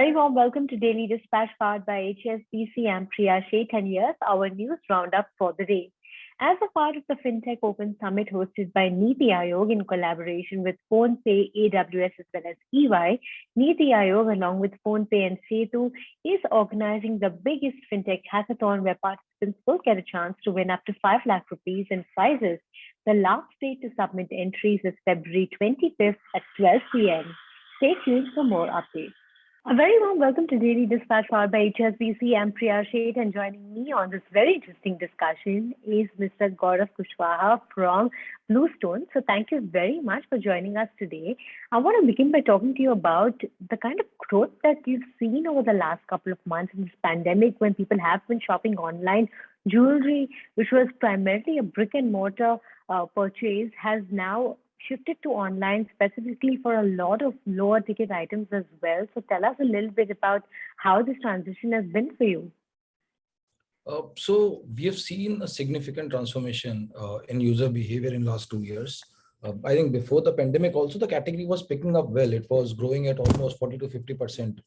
very warm welcome to Daily Dispatch powered by HSBC. I'm Priya Sheth, and here's our news roundup for the day. As a part of the FinTech Open Summit hosted by Niti Aayog in collaboration with PhonePe, AWS, as well as EY, Niti Aayog, along with PhonePe and Setu, is organizing the biggest FinTech hackathon where participants will get a chance to win up to 5 lakh rupees in prizes. The last date to submit entries is February 25th at 12 p.m. Stay tuned for more updates. A very warm welcome to Daily Dispatch powered by HSBC. I'm Priya Sheth, and joining me on this very interesting discussion is Mr. Gaurav Kushwaha from BlueStones. So thank you very much for joining us today. I want to begin by talking to you about the kind of growth that you've seen over the last couple of months in this pandemic when people have been shopping online. Jewelry, which was primarily a brick and mortar purchase, has now shifted to online specifically for a lot of lower ticket items as well. So tell us a little bit about how this transition has been for you. So we have seen a significant transformation in user behavior in last 2 years. I think before the pandemic also the category was picking up well. It was growing at almost 40 to 50%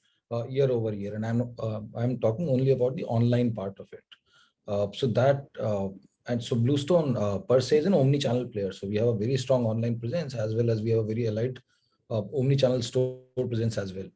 year over year. And I'm talking only about the online part of it. And so BlueStone per se is an omni-channel player. So we have a very strong online presence as well as we have a very allied omni-channel store presence as well.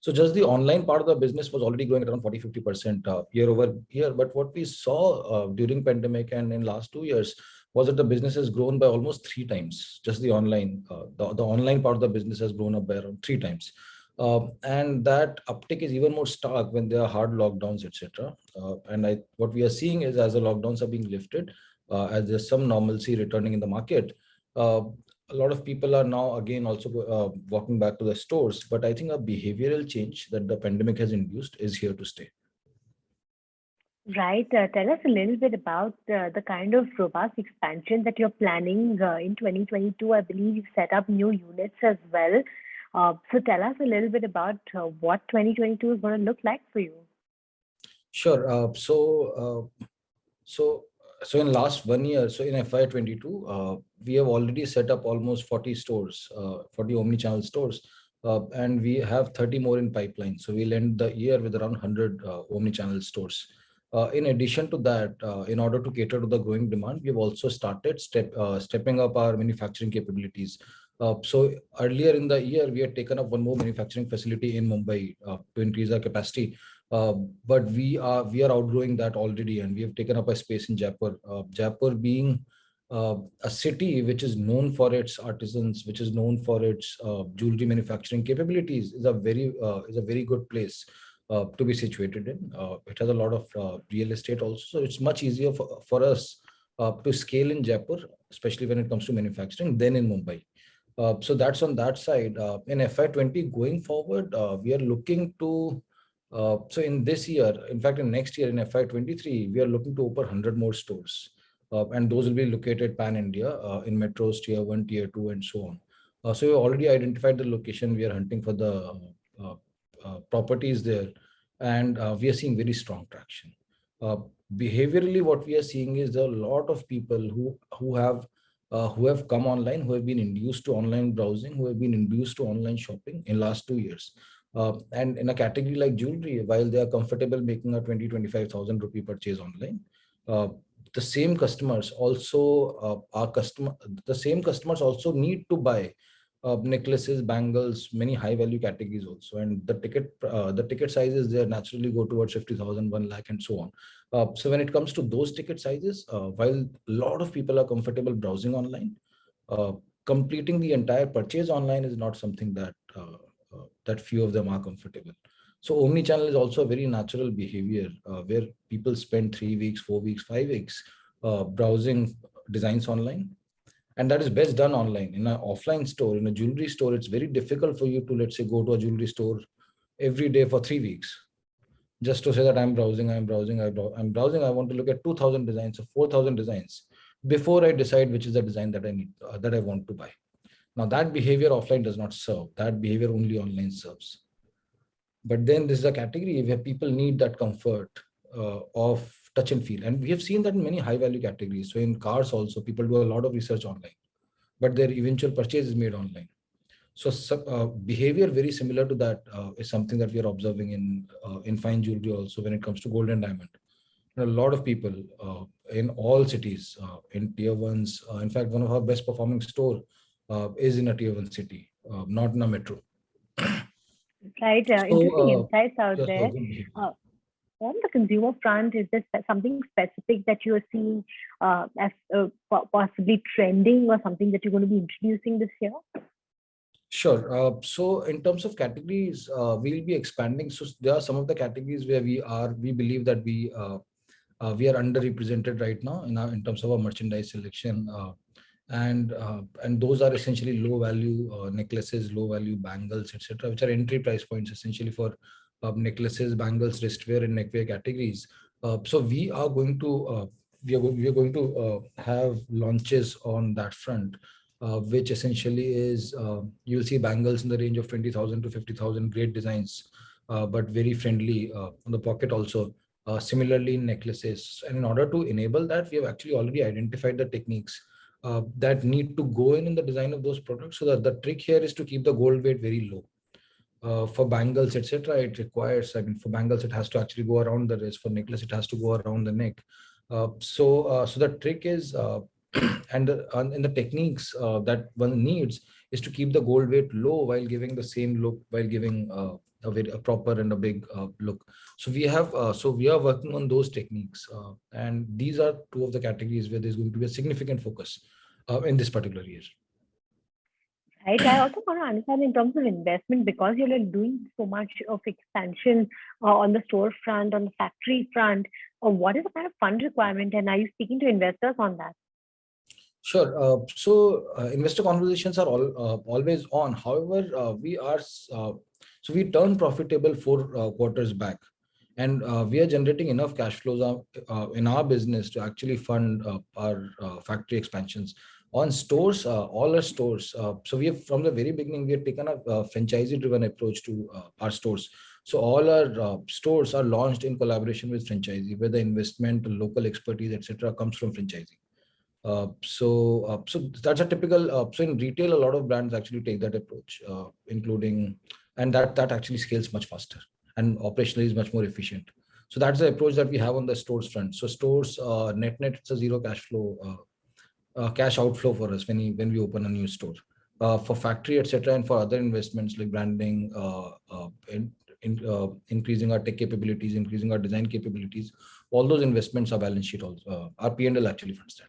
So just the online part of the business was already growing at around 40-50% year over year. But what we saw during pandemic and in last 2 years was that the business has grown by almost 3 times. Just the online, the online part of the business has grown up by around 3 times. And that uptick is even more stark when there are hard lockdowns, etc. What we are seeing is as the lockdowns are being lifted, as there's some normalcy returning in the market, a lot of people are now again also walking back to the stores. But I think a behavioral change that the pandemic has induced is here to stay. Right. Tell us a little bit about the kind of robust expansion that you're planning in 2022. I believe you've set up new units as well. So tell us a little bit about what 2022 is going to look like for you. Sure. So in last 1 year, so in FY22, we have already set up almost 40 stores, 40 omni-channel stores, and we have 30 more in pipeline. So we'll end the year with around 100 omni-channel stores. In addition to that, in order to cater to the growing demand, we've also started stepping up our manufacturing capabilities. So earlier in the year, we had taken up one more manufacturing facility in Mumbai to increase our capacity. But we are outgrowing that already, and we have taken up a space in Jaipur. Jaipur being a city which is known for its artisans, which is known for its jewelry manufacturing capabilities, is a very good place to be situated in. It has a lot of real estate also, so it's much easier for us to scale in Jaipur, especially when it comes to manufacturing, than in Mumbai. So that's on that side. In FY20 going forward, we are looking to, so in this year, in fact, in next year in FY23, we are looking to open 100 more stores. And those will be located pan-India in metros, tier 1, tier 2, and so on. So we already identified the location. We are hunting for the properties there, and we are seeing very strong traction. Behaviorally, what we are seeing is there are a lot of people who have come online, who have been induced to online browsing, who have been induced to online shopping in last 2 years. And in a category like jewelry, while they are comfortable making a 20-25,000 rupee purchase online, the same customers also need to buy necklaces, bangles, many high value categories also, and the ticket sizes there naturally go towards 50,000, 1 lakh, and so on. So when it comes to those ticket sizes, while a lot of people are comfortable browsing online, completing the entire purchase online is not something that few of them are comfortable. So omni-channel is also a very natural behavior where people spend 3 weeks, 4 weeks, 5 weeks browsing designs online. And that is best done online. In an offline store, in a jewelry store, it's very difficult for you to, let's say, go to a jewelry store every day for 3 weeks just to say that I'm browsing. I want to look at 2,000 designs or 4,000 designs before I decide which is the design that I need, that I want to buy. Now that behavior offline does not serve. That behavior only online serves. But then this is a category where people need that comfort of touch and feel. And we have seen that in many high value categories. So in cars also, people do a lot of research online, but their eventual purchase is made online. So behavior very similar to that is something that we are observing in fine jewelry also when it comes to gold and diamond. A lot of people in all cities, in tier ones. In fact, one of our best performing store is in a tier one city, not in a metro. Right. So Interesting insights out yeah, so there. good behavior. On the consumer front, is there something specific that you are seeing as possibly trending or something that you're going to be introducing this year? Sure. So in terms of categories, we'll be expanding. So there are some of the categories where we believe that we are underrepresented right now in terms of our merchandise selection. And those are essentially low value necklaces, low value bangles, etc., which are entry price points essentially for necklaces, bangles, wristwear, and neckwear categories. So we are going to have launches on that front, which essentially is you'll see bangles in the range of 20,000 to 50,000, great designs, but very friendly on the pocket also. Similarly, necklaces. And in order to enable that, we have actually already identified the techniques that need to go in the design of those products. So that the trick here is to keep the gold weight very low. For bangles, etc., it requires, I mean, for bangles, it has to actually go around the wrist. For necklace, it has to go around the neck. So the trick is, and the techniques that one needs is to keep the gold weight low while giving the same look, while giving a proper and a big look. So we are working on those techniques, and these are two of the categories where there's going to be a significant focus in this particular year. Right. I also want to understand in terms of investment, because you're like doing so much of expansion on the store front, on the factory front. What is the kind of fund requirement, and are you speaking to investors on that? Sure. So investor conversations are always on. However, so we turned profitable 4 quarters back, and we are generating enough cash flows in our business to actually fund our factory expansions. On stores, all our stores. So we have, from the very beginning, we have taken a franchisee-driven approach to our stores. So all our stores are launched in collaboration with franchisee, where the investment, local expertise, etc., comes from franchisee. So that's a typical. So in retail, a lot of brands actually take that approach, including, and that actually scales much faster and operationally is much more efficient. So that's the approach that we have on the stores front. So stores, net it's a zero cash flow, cash outflow for us when we open a new store. For factory, etc., and for other investments like branding, increasing our tech capabilities, increasing our design capabilities, all those investments are balance sheet also. Our P&L actually funds that.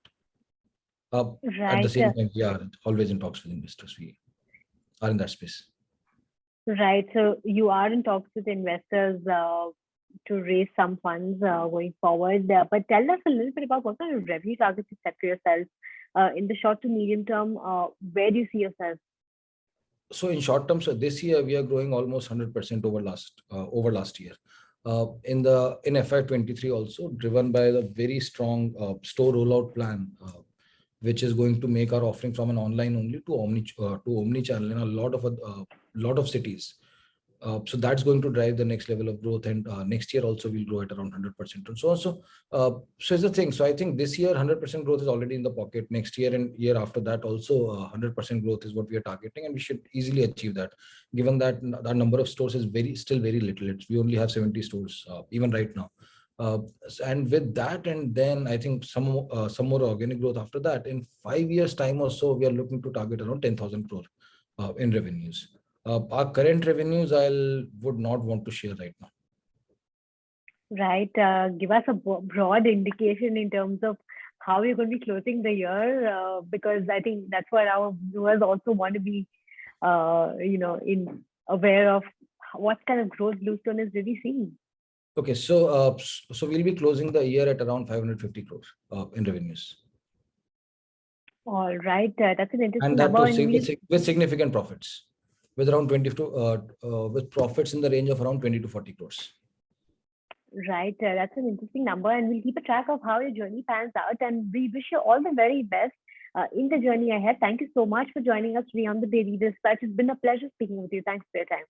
At the Right. same time, we are always in talks with investors. We are in that space. Right. So you are in talks with investors to raise some funds going forward. But tell us a little bit about what kind of revenue targets you set for yourself in the short to medium term. Where do you see yourself? So in short term, so this year we are growing almost 100% over last year. In FY23 also, driven by the very strong store rollout plan, which is going to make our offering from an online only to omni channel in a lot of cities. So that's going to drive the next level of growth, and next year also we'll grow at around 100% and so on. So is the thing. So I think this year 100% growth is already in the pocket. Next year and year after that also 100% growth is what we are targeting, and we should easily achieve that, given that our number of stores is still very little. We only have 70 stores even right now. And with that, and then I think some more organic growth after that. In 5 years time or so, we are looking to target around 10,000 crore in revenues. Our current revenues, would not want to share right now. Right. Give us a broad indication in terms of how you're going to be closing the year, because I think that's what our viewers also want to be, aware of what kind of growth BlueStone is really seeing. Okay, so we'll be closing the year at around 550 crores in revenues. All right, that's an interesting and that number. with significant profits, with around 20 to with profits in the range of around 20 to 40 crores. Right, that's an interesting number, and we'll keep a track of how your journey pans out, and we wish you all the very best in the journey ahead. Thank you so much for joining us today on the Daily Dispatch. It's been a pleasure speaking with you. Thanks for your time.